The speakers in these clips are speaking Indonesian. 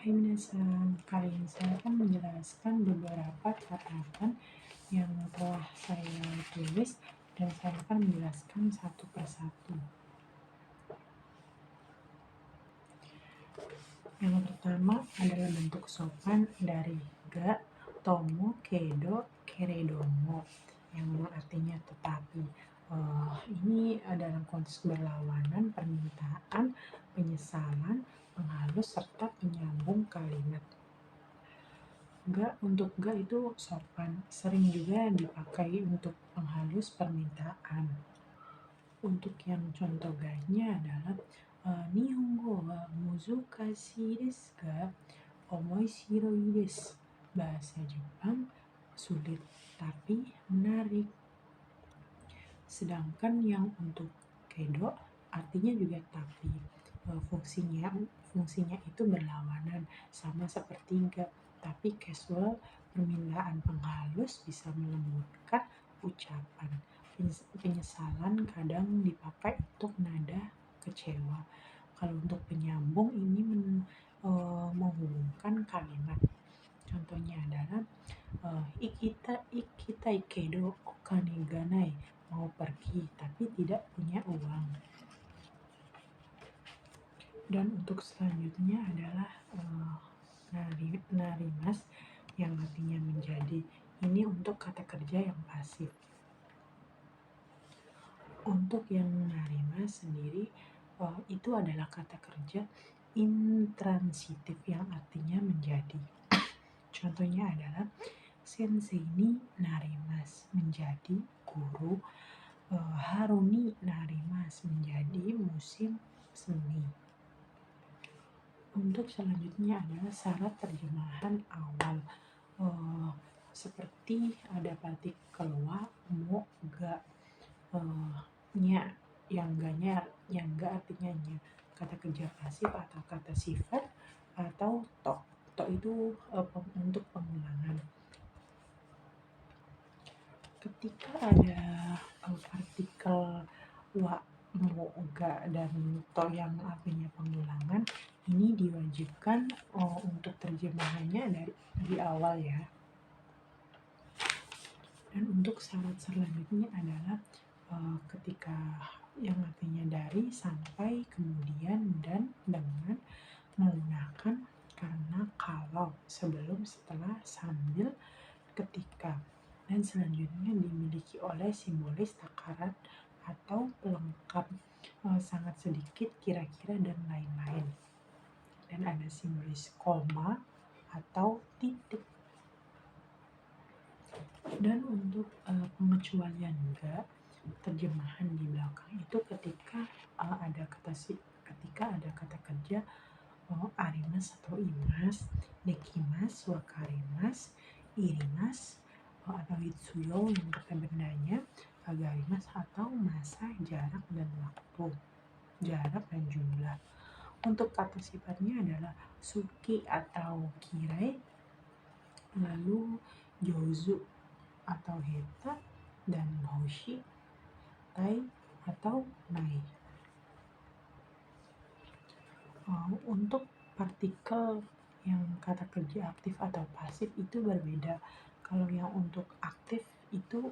Hai minasan, kali ini saya akan menjelaskan beberapa catatan yang telah saya tulis dan saya akan menjelaskan satu persatu. Yang pertama adalah bentuk sopan dari ga, tomo, kedo, keredomo yang artinya tetapi. Ini dalam konteks berlawanan, permintaan, penyesalan, penghalus, serta penyambung kalimat. Untuk ga itu sopan, sering juga dipakai untuk penghalus permintaan. Untuk yang contoh ga-nya adalah Nihongo wa muzukashi desu ga omoshiroi desu. Bahasa Jepang sulit tapi menarik. Sedangkan yang untuk kedo artinya juga tapi. Fungsinya itu berlawanan, sama seperti ga, tapi casual, permintaan penghalus bisa melembutkan ucapan. Penyesalan kadang dipakai untuk nada kecewa. Kalau untuk penyambung ini menghubungkan kalimat. Contohnya adalah ikita ikedo okane ga nai, mau pergi tapi tidak punya uang. Dan untuk selanjutnya adalah narimas yang artinya menjadi. Ini untuk kata kerja yang pasif. Untuk yang narimas sendiri itu adalah kata kerja intransitif yang artinya menjadi. Contohnya adalah sensei ni narimas, menjadi guru. Haru ni narimas, menjadi musim semi. Untuk selanjutnya adalah syarat terjemahan awal. Seperti ada partikel wa, mo, ga, nya, yang ga artinya nya, kata kerja pasif atau kata sifat, atau to. To itu untuk pengulangan. Ketika ada partikel wa, mo, ga, dan to yang artinya pengulangan, ini diwajibkan untuk terjemahannya di awal ya. Dan untuk syarat selanjutnya adalah ketika yang artinya dari, sampai, kemudian, dan, dengan, menggunakan, karena, kalau, sebelum, setelah, sambil, ketika, dan selanjutnya dimiliki oleh simbolis takaran atau pelengkap, sangat sedikit, kira-kira, dan lain-lain. Dan ada simbolis koma atau titik. Dan untuk pengecualian ga, terjemahan di belakang itu ketika ada kata kerja arimas atau imas, dekimas, wakarimas, irimas, atau itsuyo yang kata bendanya, agarimas atau masa, jarak, dan waktu, jarak dan jumlah. Untuk kata sifatnya adalah suki atau kirai, lalu jozu atau heta, dan hoshi, tai, atau nai. Untuk partikel yang kata kerja aktif atau pasif itu berbeda. Kalau yang untuk aktif itu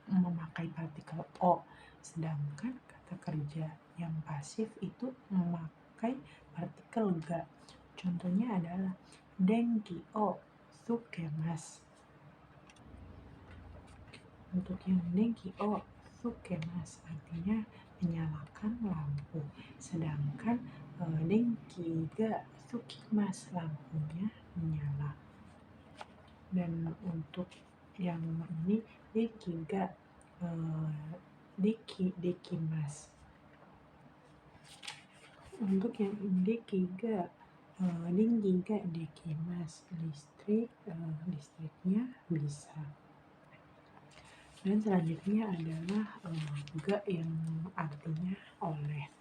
memakai partikel o, sedangkan kata kerja yang pasif itu memakai partikel ga. Contohnya adalah denki o tsukemasu. Untuk yang denki o tsukemasu artinya menyalakan lampu, sedangkan denki ga tsukimasu, lampunya menyala. Dan untuk yang ini denki ga dekimasu. Untuk yang denki ga dekimasu, listriknya bisa. Dan selanjutnya adalah ga yang artinya oleh.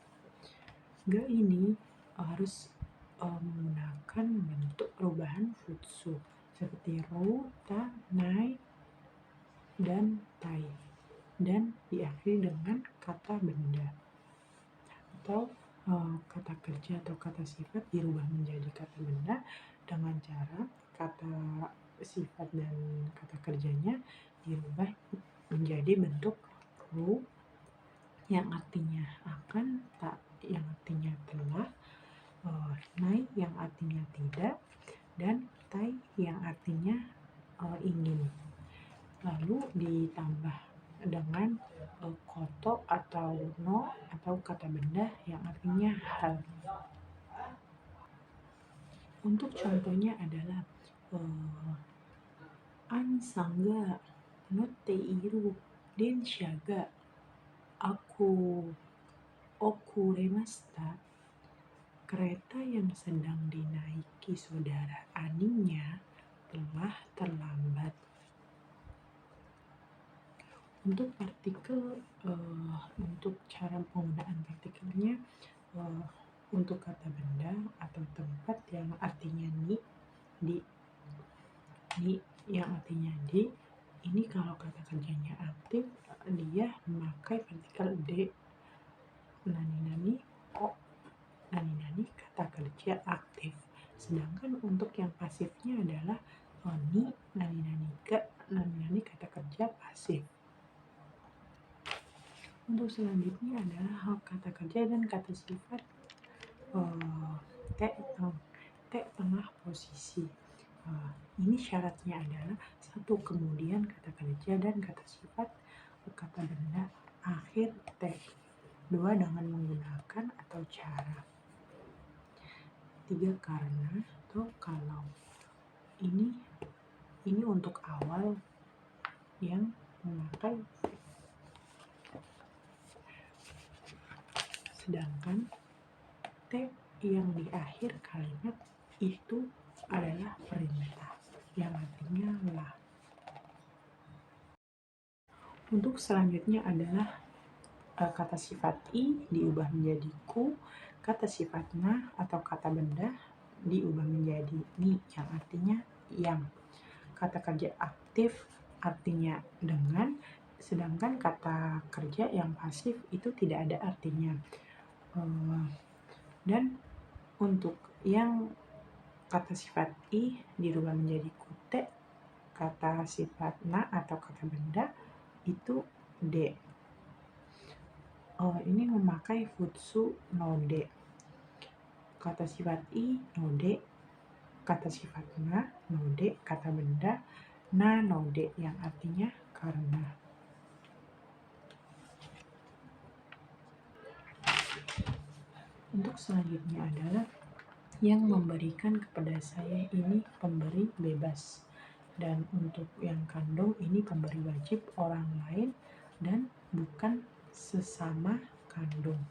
Ga ini harus menggunakan bentuk perubahan futsu seperti ru, ta, nai, dan tai, dan diakhiri dengan kata benda. Atau kata kerja atau kata sifat dirubah menjadi kata benda dengan cara kata sifat dan kata kerjanya dirubah menjadi bentuk ru yang artinya akan, tak yang artinya telah, nai yang artinya tidak, dan tai yang artinya ingin. Lalu ditambah dengan koto atau no atau kata benda yang artinya hal. Untuk contohnya adalah an sangga no teiru densha ga aku okuremashita. Kereta yang sedang dinaiki saudara Aninya telah terlambat. Untuk partikel, untuk cara penggunaan partikelnya, untuk kata benda atau tempat yang artinya di yang artinya di, ini kalau kata kerjanya aktif, dia memakai partikel d. Nani nani kata kerja aktif. Sedangkan untuk yang pasifnya adalah nani kata kerja pasif. Untuk selanjutnya adalah kata kerja dan kata sifat T tengah posisi. Ini syaratnya adalah satu, kemudian kata kerja dan kata sifat kata benda akhir T. Dua, dengan menggunakan atau cara. Tiga, karena atau kalau. Ini untuk awal yang memakai. Sedangkan T yang di akhir kalimat itu adalah perintah yang artinya lah. Untuk selanjutnya adalah kata sifat i diubah menjadi ku, kata sifat na atau kata benda diubah menjadi ni yang artinya yang. Kata kerja aktif artinya dengan, sedangkan kata kerja yang pasif itu tidak ada artinya. Dan untuk yang kata sifat i dirubah menjadi kute, kata sifat na atau kata benda itu de. Ini memakai futsu no de. Kata sifat i no de, kata sifat na no de, kata benda na no de yang artinya karena. Untuk selanjutnya adalah yang memberikan kepada saya ini pemberi bebas, dan untuk yang kandung ini pemberi wajib orang lain dan bukan sesama kandung.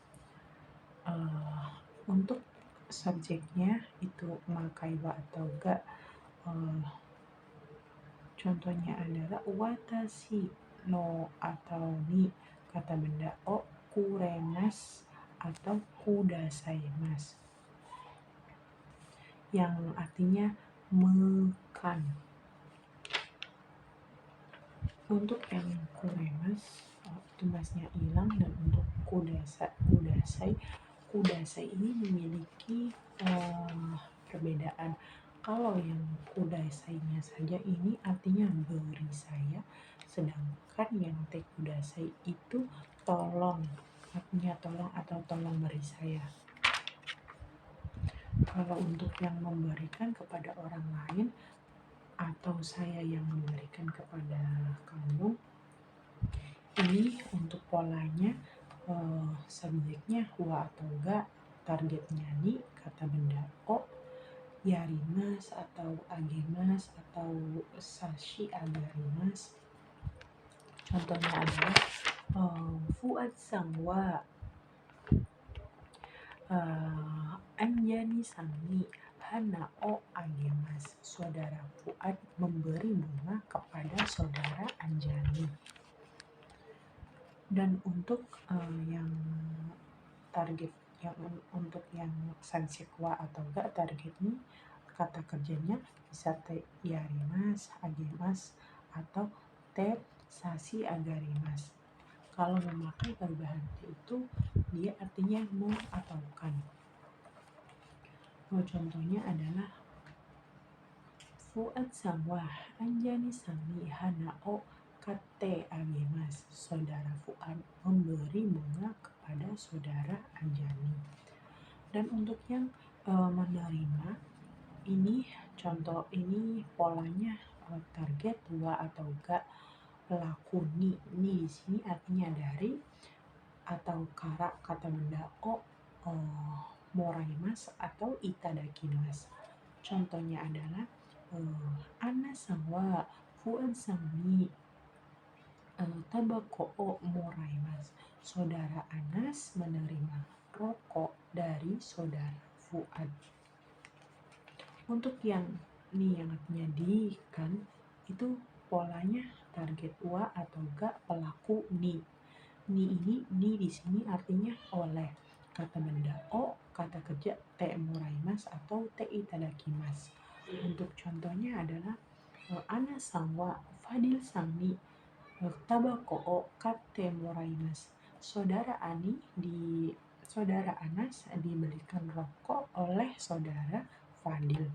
Untuk subjeknya itu makai wa atau ga. Contohnya adalah watashi no atau ni, kata benda o kuremas atau kudasaimasu yang artinya makan. Untuk yang kuremas itu masnya hilang, dan untuk kudasai ini memiliki perbedaan. Kalau yang kudasainya saja ini artinya beri saya, sedangkan yang te kudasai itu tolong, artinya tolong atau tolong beri saya. Kalau untuk yang memberikan kepada orang lain atau saya yang memberikan kepada kamu, ini untuk polanya subjeknya wa atau ga, targetnya ni, kata benda o, yarimas atau agemas atau sashi agarimas. Contohnya adalah Fuad-san wa Anjani-san ni hana o agemasu. Saudara Fuad memberi bunga kepada saudara Anjani. Dan untuk yang target untuk yang subjek wa atau ga, targetnya kata kerjanya bisa te yarimas, agemas atau te sashi agarimas. Kalau memakai perubahan T itu dia artinya mo atau kan. Contohnya adalah Fuad Sangwah Anjani Sami Hanao Kate Agemas. Saudara Fuad memberi bunga kepada saudara Anjani. Dan untuk yang menerima ini contoh ini polanya target wa atau ga pelaku ni di sini artinya dari atau kara kata benda moraimas atau itadakimas. Contohnya adalah Ana Sangwa Fuad Sangmi tabako o moraimas. Saudara Anas menerima rokok dari saudara Fuad. Untuk yang ni yang artinya di kan itu polanya target wa atau ga pelaku ni. Ni di sini artinya oleh. Kata benda o, kata kerja te moraimas atau te itadakimas. Untuk contohnya adalah Ana Sangwa Fadil Sangni tabako o kate moraimas. Saudara Anas dibelikan rokok oleh saudara Fadil.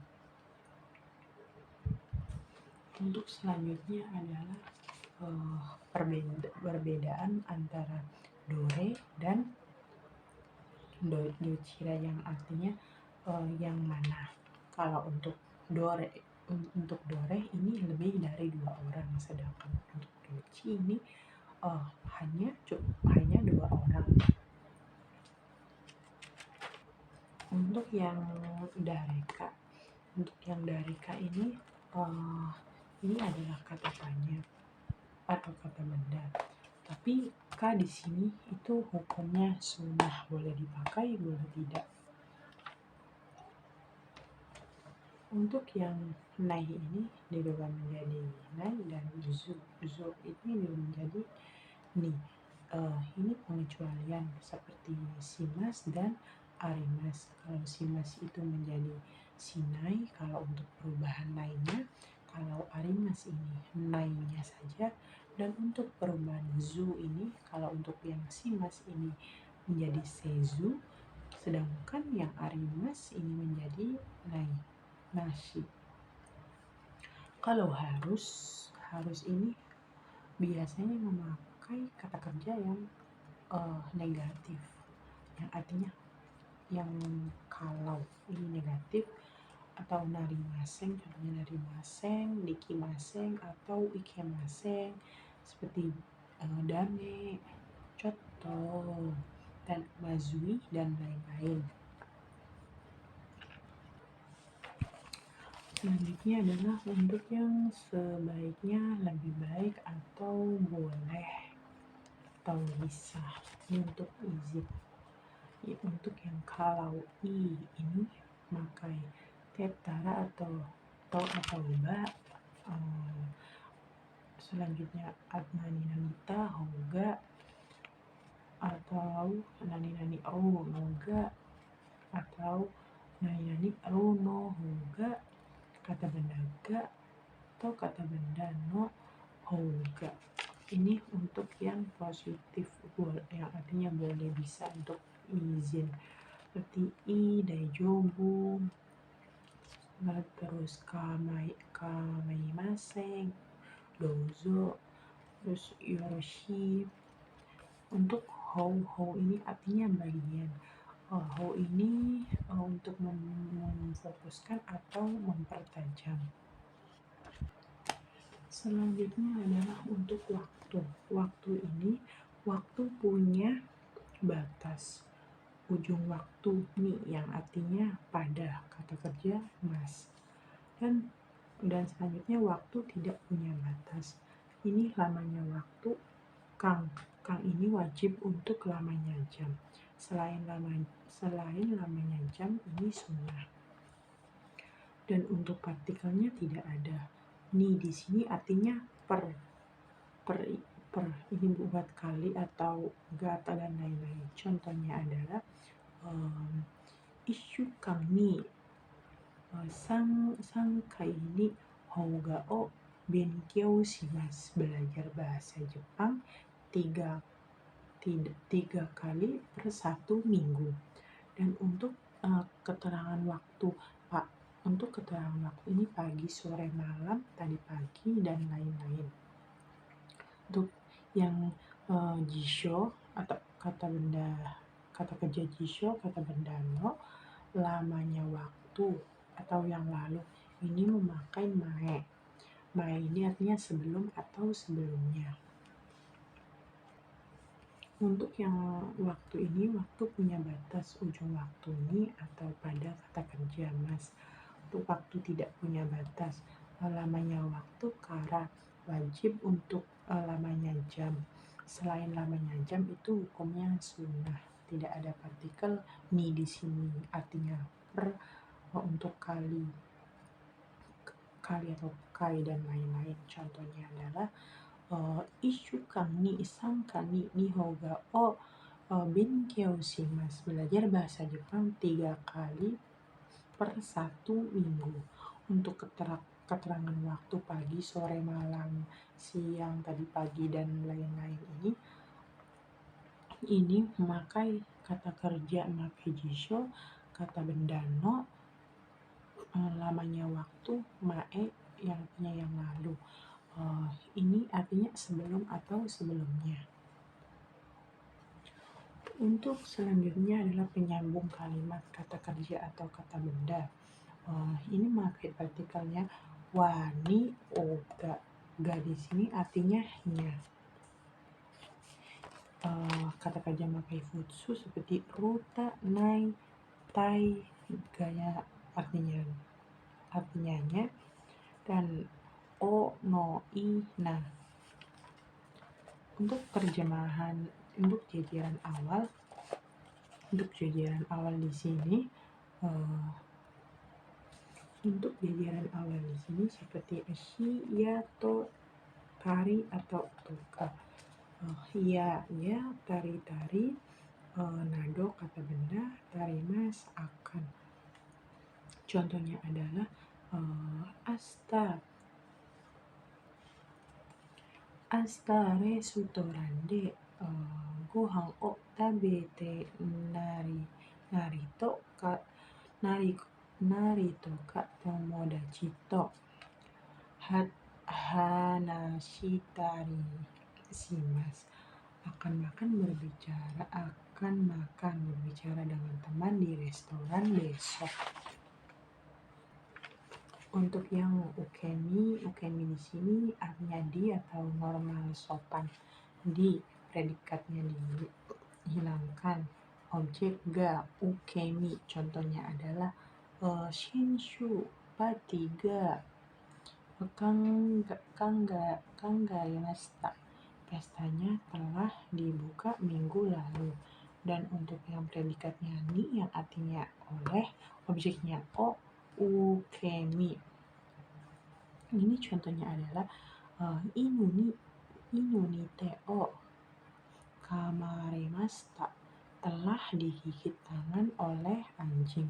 Untuk selanjutnya adalah perbedaan antara dore dan docira yang artinya yang mana. Kalau untuk dore ini lebih dari 2 orang, sedangkan untuk doci ini hanya 2 orang. Untuk yang dareka ini adalah kata tanya atau kata benda. Tapi ka di sini itu hukumnya sunnah, boleh dipakai, boleh tidak. Untuk yang nai ini dirubah menjadi nai dan zu ini dirubah menjadi ni. Ini pengecualian seperti simas dan arimas. Kalau simas itu menjadi sinai kalau untuk perubahan nainya. Kalau arimas ini nainya saja. Dan untuk perubahan zu ini, kalau untuk yang simas ini menjadi sezu, sedangkan yang arimas ini menjadi nasi. Kalau harus ini biasanya memakai kata kerja yang negatif, yang artinya yang kalau ini negatif, atau narimaseng, contohnya narimaseng, dikimaseng atau ikemaseng, seperti dame, coto, dan mazui dan lain-lain. Selanjutnya adalah untuk yang sebaiknya, lebih baik, atau boleh, atau bisa. Untuk izin. Untuk yang kalau ini makai tetara atau ba. Selanjutnya nani nanita hoga atau nani o hoga atau nani rono hoga, kata benda ga atau kata benda no hoga. Ini untuk yang positif, yang artinya boleh, bisa untuk izin. Seperti daijobu, terus kamaimaseng, dozo, terus yoroshi. Untuk hou ini artinya bagian. Hou ini untuk memfokuskan atau mempertajam. Selanjutnya adalah untuk waktu. Waktu ini, waktu punya batas. Ujung waktu ni yang artinya pada, kata kerja mas. Dan selanjutnya waktu tidak punya batas. Ini lamanya waktu kang ini wajib untuk lamanya jam. Selain lamanya jam ini sunnah. Dan untuk partikelnya tidak ada. Ni di sini artinya per ini buat kali atau gata dan lain-lain. Contohnya adalah isu kang ni kai ni houga o benkyou shimasu, belajar bahasa Jepang 3 3 kali per 1 minggu. Dan untuk keterangan waktu Pak, untuk keterangan waktu ini pagi, sore, malam, tadi pagi, dan lain-lain. Untuk yang jisho atau kata kerja jisho, kata benda no, lamanya waktu atau yang lalu, ini memakai mae. Mae ini artinya sebelum atau sebelumnya. Untuk yang waktu ini, waktu punya batas ujung waktu ini atau pada kata kerja mas. Untuk waktu tidak punya batas, lamanya waktu kara, wajib untuk lamanya jam. Selain lamanya jam itu hukumnya sunnah. Tidak ada partikel ni di sini, artinya per untuk kali atau kai dan lain-lain. Contohnya adalah 1週間に3回日本語を勉強します. Belajar bahasa Jepang 3 kali per 1 minggu. Untuk keterangan waktu pagi, sore, malam, siang, tadi pagi, dan lain-lain ini memakai kata kerja memakai jisho, kata benda no, lamanya waktu mae yang artinya yang lalu. Ini artinya sebelum atau sebelumnya. Untuk selanjutnya adalah penyambung kalimat kata kerja atau kata benda. Ini memakai partikelnya wani, oga. Ga di sini artinya nya. Kata kerja memakai futsu seperti ruta, nai, tai, gaya artinya nya, dan o, no, i, na. Untuk terjemahan untuk jajaran awal di sini, untuk jajaran awal di sini seperti shi, ya, to, tari atau toka. Ya, tari, nado kata benda, tarimas akan. Contohnya adalah asta restoran de gohan o tabete narito ka tomodachi to hanashitari shimasu. Akan makan berbicara dengan teman di restoran besok. Untuk yang ukemi di sini artinya di atau normal sopan. Di predikatnya dihilangkan. Objek ga ukemi contohnya adalah shinshu pati ga kangaimashita. Pestanya telah dibuka minggu lalu. Dan untuk yang predikatnya ni yang artinya oleh, objeknya o, ukemi. Ini contohnya adalah inu ni te o kamaremashita. Telah digigit tangan oleh anjing.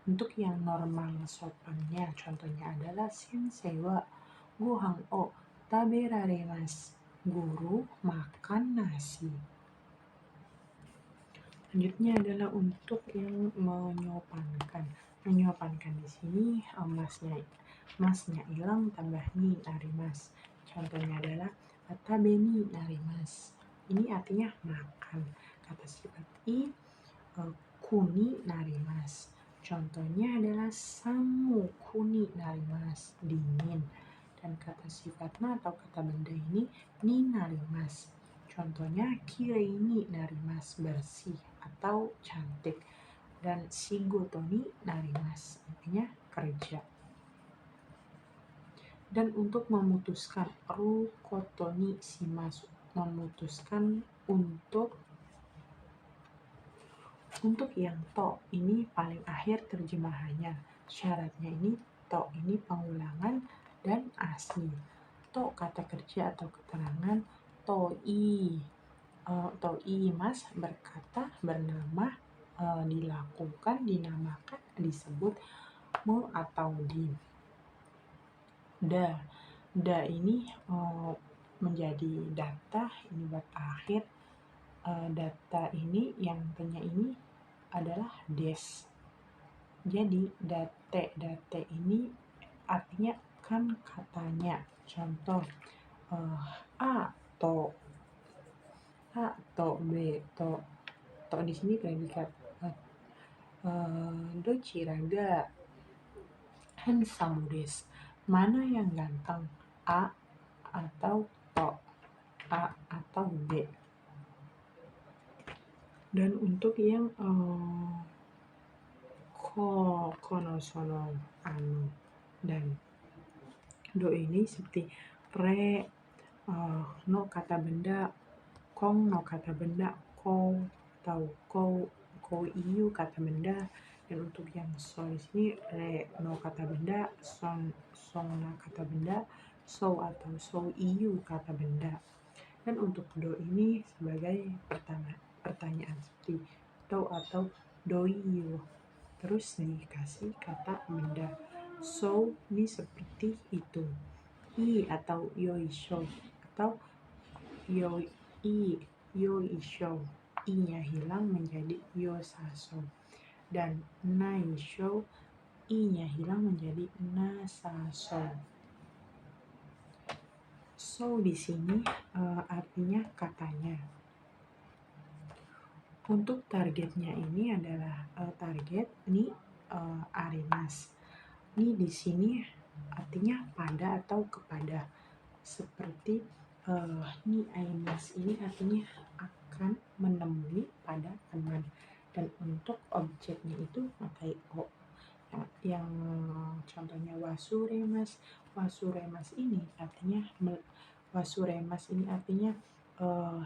Untuk yang normal sopannya contohnya adalah sensei wa gohan o taberaremasu. Guru makan nasi. Selanjutnya adalah untuk yang menyopankan. Menyopankan di sini masnya hilang tambah ni narimas. Contohnya adalah tabe ni narimas. Ini artinya makan. Kata sifat kuni narimas. Contohnya adalah samu kuni narimas, dingin. Dan kata sifatnya atau kata benda ini ni narimas. Contohnya kirei ni narimas, bersih atau cantik. Dan shigoto ni narimas, artinya kerja. Dan untuk memutuskan rukoto ni shimasu, memutuskan untuk yang to ini paling akhir terjemahannya. Syaratnya ini to ini pengulangan dan asli. To kata kerja atau keterangan, mas berkata, bernama, dilakukan, dinamakan, disebut, atau di. Da ini menjadi data, ini buat akhir. data ini yang tanya ini adalah des. Jadi date ini artinya kan katanya. Contoh A to B to di sini predikat. Dochiraga handsome des. Mana yang ganteng? A atau to? A atau B? Dan untuk yang konosono anu dan do ini seperti re, no kata benda, kong no kata benda, kou atau kou iu kata benda. Dan untuk yang so di sini re no kata benda, song na kata benda, so atau so iu kata benda. Dan untuk do ini sebagai pertanyaan seperti do atau doiu, terus dikasih kata benda. So ini seperti itu. I atau yoisho atau yoisho, i-nya hilang menjadi yosaso. Dan naisho, i-nya hilang menjadi nasaso. So di sini artinya katanya. Untuk targetnya ini adalah target ni arimas. Ini di sini artinya pada atau kepada. Seperti ni arimas ini artinya akan menemui pada teman. Dan untuk objeknya itu pakai o. Yang contohnya wasuremas. Wasuremas ini artinya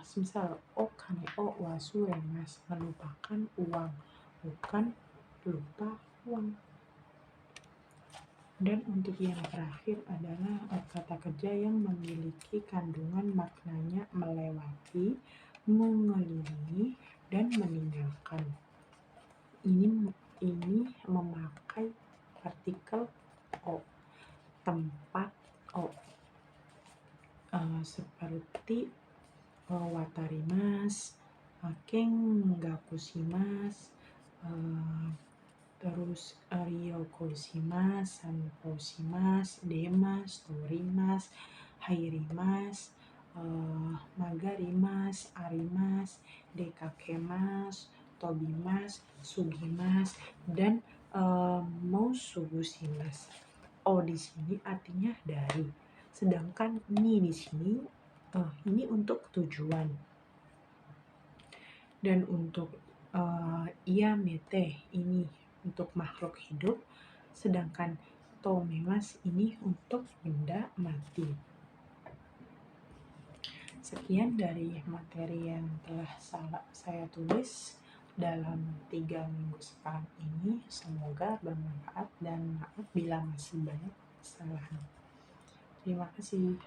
semisal kane o wasuremas, melupakan uang, bukan lupa uang. Dan untuk yang terakhir adalah kata kerja yang memiliki kandungan maknanya melewati, mengelilingi, dan meninggalkan. Ini memakai partikel o, tempat o, seperti watarimas, kengakushimasu, terus ryokushimasu, sanposhimasu, demasu, torimasu, hairimasu, magarimasu, arimasu, dekakemasu, tobimasu, sugimasu, dan mousugushimasu. O di sini artinya dari, sedangkan ni di sini ini untuk tujuan. Dan untuk iamete ini untuk makhluk hidup, sedangkan tomemas ini untuk benda mati. Sekian dari materi yang telah saya tulis dalam 3 minggu sekarang ini. Semoga bermanfaat dan maaf bila masih banyak kesalahan. Terima kasih.